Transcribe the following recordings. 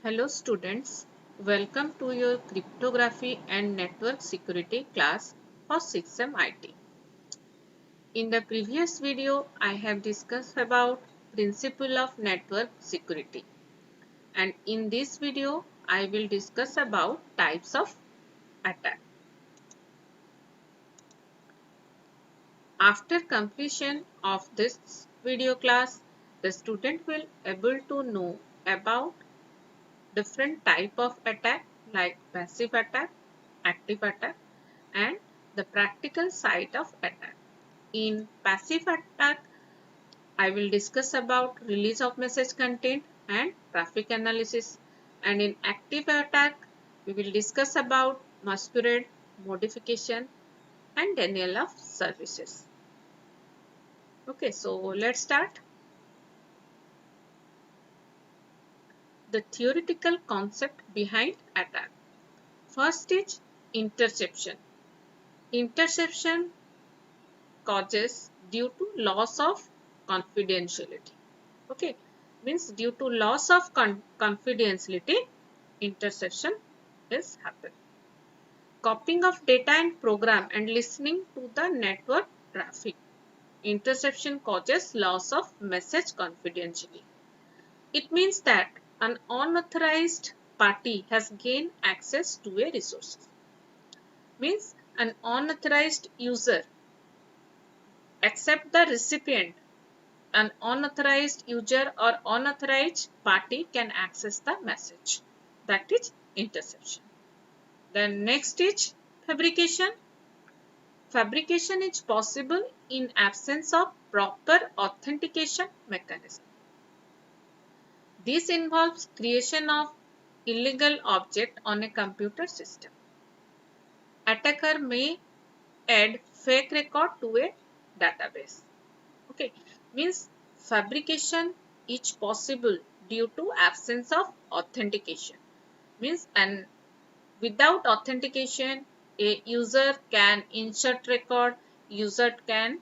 Hello students, welcome to your cryptography and network security class for 6M IT. In the previous video, I have discussed about principle of network security, and in this video, I will discuss about types of attack. After completion of this video class, the student will able to know about different type of attack like passive attack, active attack, and the practical side of attack. In passive attack, I will discuss about release of message content and traffic analysis. And in active attack, we will discuss about masquerade, modification, and denial of services. Okay, so let's start. The theoretical concept behind attack. First is interception. Interception causes due to loss of confidentiality. Okay, means due to loss of confidentiality, interception is happened. Copying of data and program and listening to the network traffic. Interception causes loss of message confidentiality. It means that an unauthorized party has gained access to a resource. Means an unauthorized user except the recipient, an unauthorized user or unauthorized party can access the message. That is interception. Then next is fabrication. Fabrication is possible in absence of proper authentication mechanism. This involves creation of illegal object on a computer system. Attacker may add fake record to a database. Okay, means fabrication is possible due to absence of authentication. Means and without authentication, a user can insert record, user can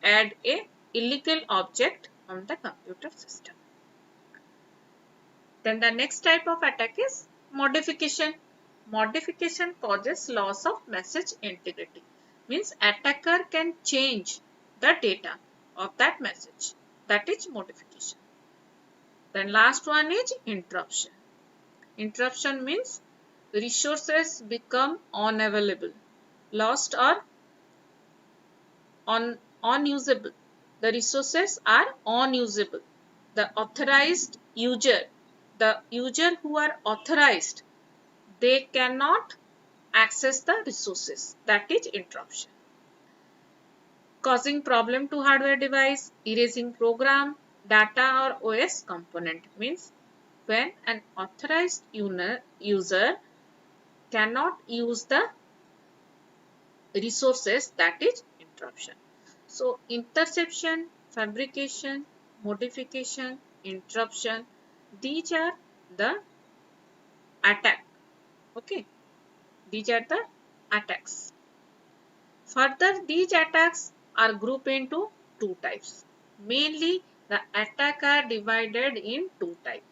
add a illegal object on the computer system. Then the next type of attack is modification. Modification causes loss of message integrity. Means attacker can change the data of that message. That is modification. Then last one is interruption. Interruption means resources become unavailable, lost or unusable. The resources are unusable. The user who are authorized, they cannot access the resources. That is interruption. Causing problem to hardware device, erasing program, data or OS component means when an authorized user cannot use the resources, that is interruption. So interception, fabrication, modification, interruption, these are the attack. Okay, these are the attacks. Further, these attacks are grouped into two types. Mainly, the attack are divided in two types: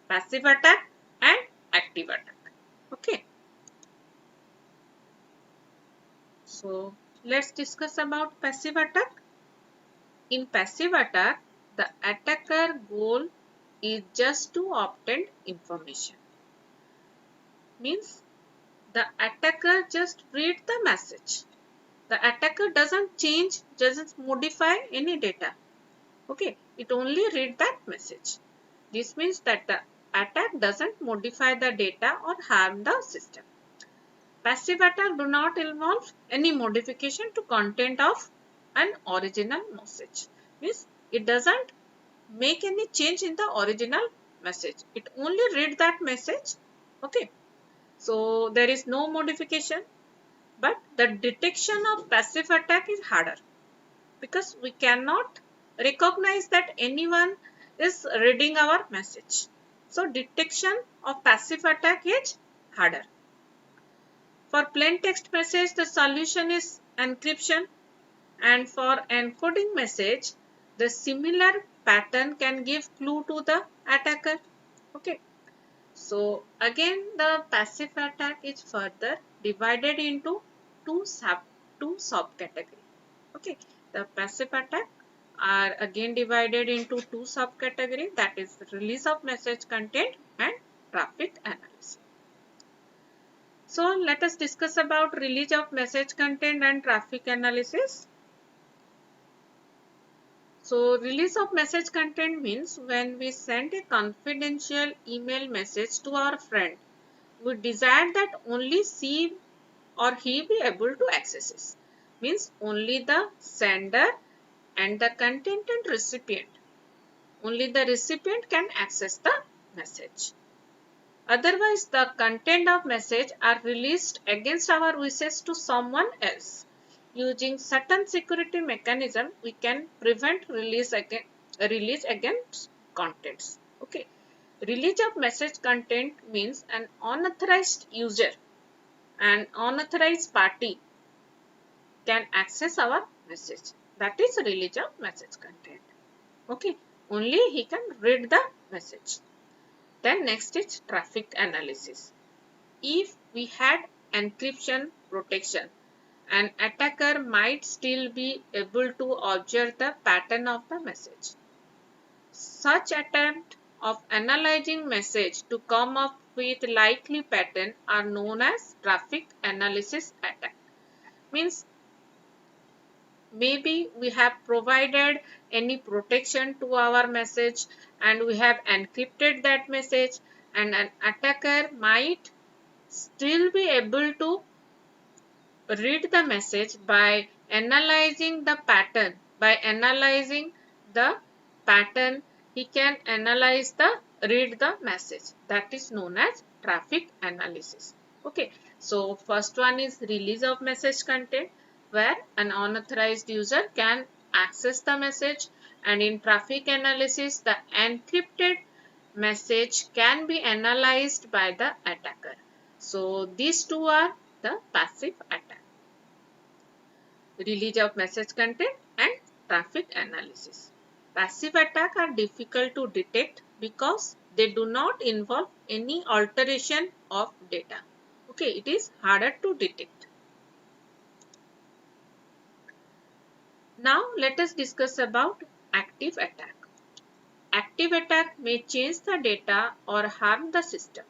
passive attack and active attack. Okay, so let's discuss about passive attack. In passive attack, the attacker goal is just to obtain information. Means the attacker just read the message. The attacker doesn't change, doesn't modify any data. Okay, it only read that message. This means that the attack doesn't modify the data or harm the system. Passive attack do not involve any modification to content of an original message. Means it doesn't make any change in the original message. It only read that message. Okay. So there is no modification, but the detection of passive attack is harder because we cannot recognize that anyone is reading our message. So detection of passive attack is harder. For plain text message, the solution is encryption, and for encoding message, the similar pattern can give clue to the attacker. Okay. So again the passive attack is further divided into two subcategory. Okay, the passive attack are again divided into two subcategory, that is release of message content and traffic analysis. So let us discuss about release of message content and traffic analysis. So release of message content means when we send a confidential email message to our friend, we desire that only she or he be able to access it. Means only the sender and the content and recipient. Only the recipient can access the message. Otherwise, the content of message are released against our wishes to someone else. Using certain security mechanism, we can prevent release against contents. Okay. Release of message content means an unauthorized user, an unauthorized party can access our message. That is release of message content. Okay. Only he can read the message. Then next is traffic analysis. If we had encryption protection, an attacker might still be able to observe the pattern of the message. Such attempt of analyzing message to come up with likely pattern are known as traffic analysis attack. Means maybe we have provided any protection to our message and we have encrypted that message, and an attacker might still be able to read the message by analyzing the pattern. By analyzing the pattern, he can analyze the read the message. That is known as traffic analysis. Okay, so first one is release of message content, where an unauthorized user can access the message, and in traffic analysis the encrypted message can be analyzed by the attacker. So these two are the passive attack. Release of message content and traffic analysis. Passive attacks are difficult to detect because they do not involve any alteration of data. Okay, it is harder to detect. Now let us discuss about active attack. Active attack may change the data or harm the system.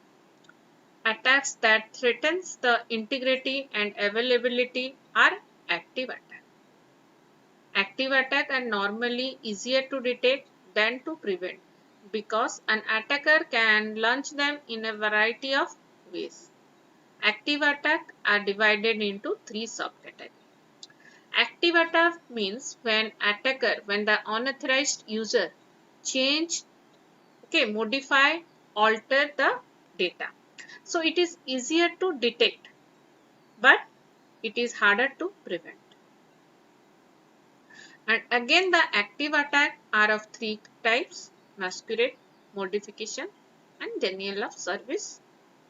Attacks that threatens the integrity and availability are active attack. Active attack are normally easier to detect than to prevent because an attacker can launch them in a variety of ways. Active attack are divided into three subcategories. Active attack means when the unauthorized user change, modify, alter the data. So it is easier to detect, but it is harder to prevent. And again the active attack are of three types: masquerade, modification and denial of service.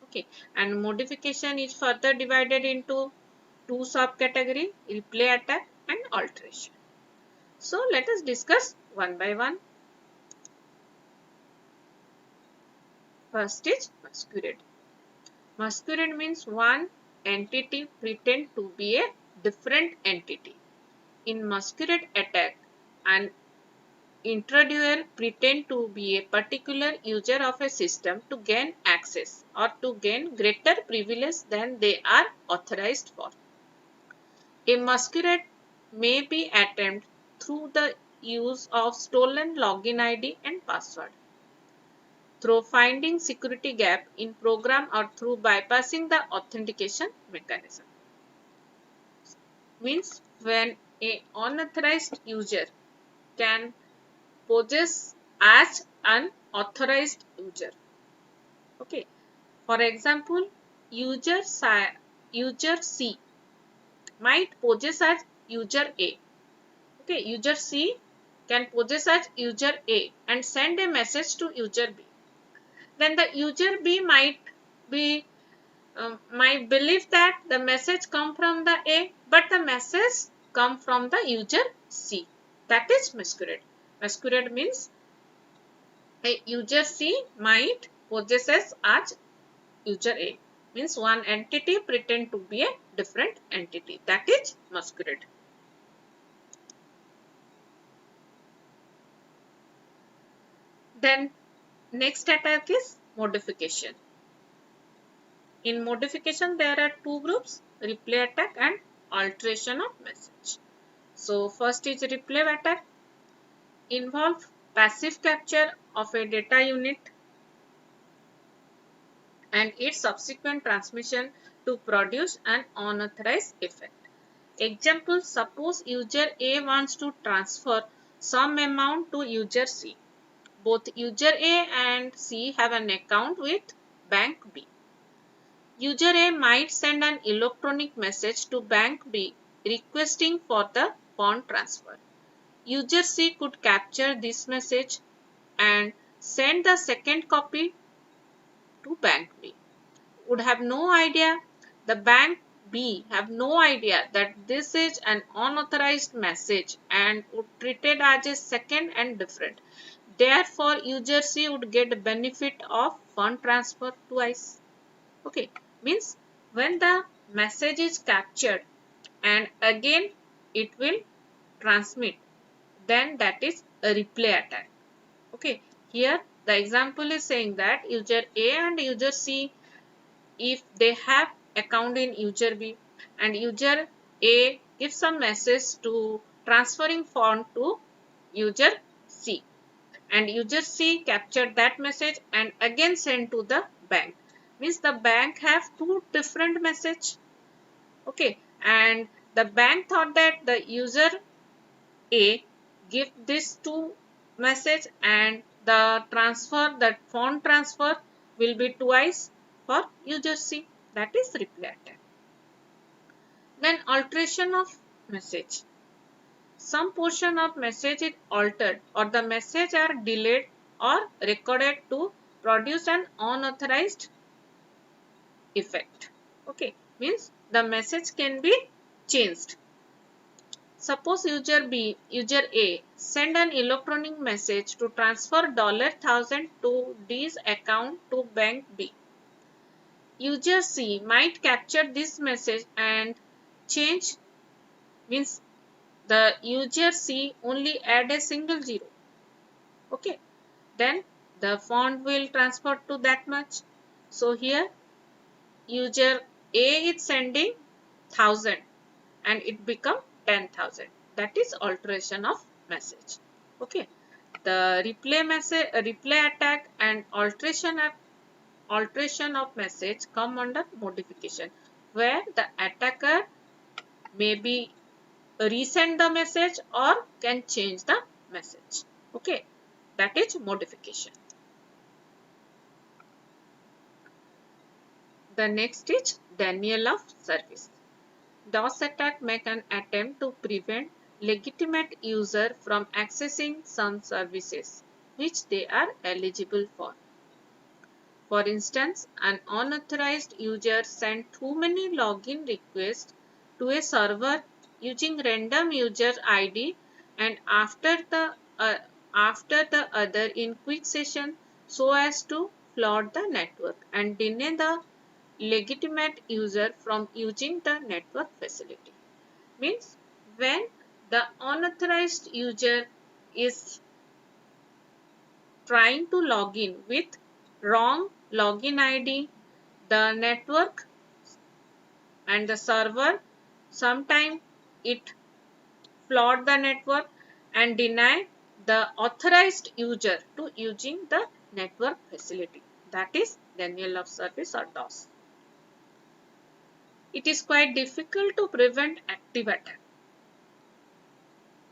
Okay, and modification is further divided into two subcategory: replay attack and alteration. So let us discuss one by one. First is masquerade. Masquerade means one entity pretend to be a different entity. In masquerade attack, an intruder pretend to be a particular user of a system to gain access or to gain greater privilege than they are authorized for. A masquerade may be attempted through the use of stolen login ID and password, through finding security gap in program, or through bypassing the authentication mechanism. Means when a unauthorized user can possess as an authorized user. Okay. For example, user C might possess as user A. Okay, user C can possess as user A and send a message to user B. Then the user B be might believe that the message come from the A, but the message come from the user C. That is masquerade. Masquerade means a user C might possesses as user A. Means one entity pretend to be a different entity. That is masquerade. Then next attack is modification. In modification, there are two groups, replay attack and alteration of message. So first is replay attack, involve passive capture of a data unit and its subsequent transmission to produce an unauthorized effect. Example, suppose user A wants to transfer some amount to user C. Both user A and C have an account with bank B. User A might send an electronic message to bank B requesting for the fund transfer. User C could capture this message and send the second copy to bank B. Would have no idea, the bank B have no idea that this is an unauthorized message and would treat it as a second and different. Therefore, user C would get benefit of fund transfer twice. Okay, means when the message is captured and again it will transmit, then that is a replay attack. Okay, here the example is saying that user A and user C, if they have account in user B and user A gives some message to transferring fund to user C and user C captured that message and again sent to the bank. Means the bank have two different message. Okay, and the bank thought that the user A give this two message and the fund transfer will be twice for user C. That is replay attack. Then alteration of message. Some portion of message is altered or the message are delayed or recorded to produce an unauthorized effect. Okay, means the message can be changed. Suppose user A send an electronic message to transfer $1,000 to D's account to bank B. User C might capture this message and change, means the user C only add a single zero. Okay, then the font will transfer to that much. So here user A is sending 1000 and it become 10,000. That is alteration of message. Okay, the replay attack and alteration of message come under modification, where the attacker may be resend the message or can change the message. Okay, that is modification. The next is denial of service. DOS attack make an attempt to prevent legitimate user from accessing some services which they are eligible for. For instance, an unauthorized user sent too many login requests to a server using random user ID and after the other in quick session so as to flood the network and deny the legitimate user from using the network facility. Means when the unauthorized user is trying to log in with wrong login ID, the network and the server sometime it flood the network and deny the authorized user to using the network facility. That is denial of service or DOS. It is quite difficult to prevent active attack,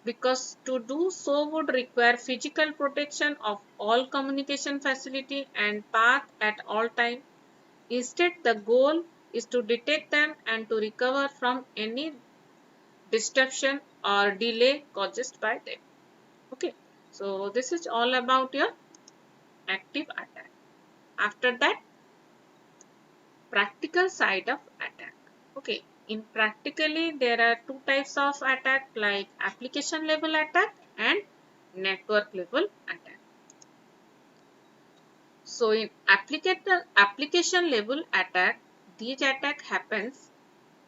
because to do so would require physical protection of all communication facility and path at all time. Instead, the goal is to detect them and to recover from any disruption or delay caused by them. Okay, so this is all about your active attack. After that, practical side of attack. Okay, in practically there are two types of attack, like application level attack and network level attack. So in application level attack, these attack happens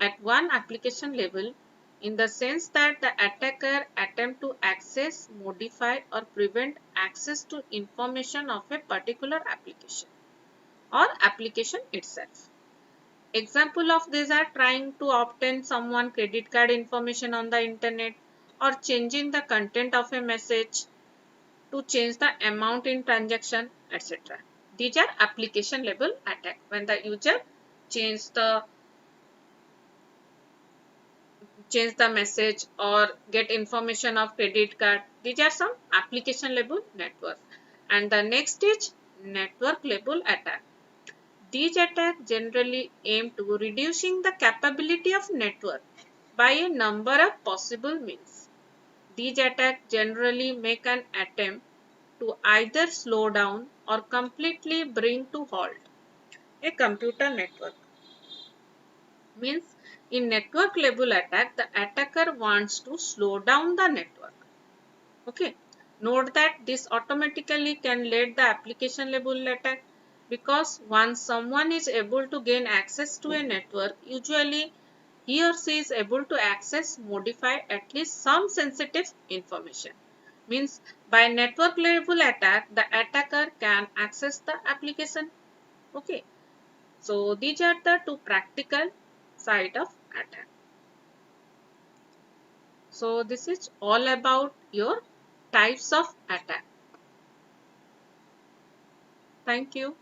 at one application level in the sense that the attacker attempt to access, modify or prevent access to information of a particular application or application itself. Example of these are trying to obtain someone credit card information on the internet or changing the content of a message to change the amount in transaction, etc. These are application level attack when the user change the message or get information of credit card. These are some application level network. And the next is network level attack. These attacks generally aim to reducing the capability of network by a number of possible means. These attacks generally make an attempt to either slow down or completely bring to halt a computer network. Means in network level attack, the attacker wants to slow down the network. Okay. Note that this automatically can lead the application level attack because once someone is able to gain access to a network, usually he or she is able to access, modify at least some sensitive information. Means by network level attack, the attacker can access the application. Okay. So these are the two practical side of attack. So this is all about your types of attack. Thank you.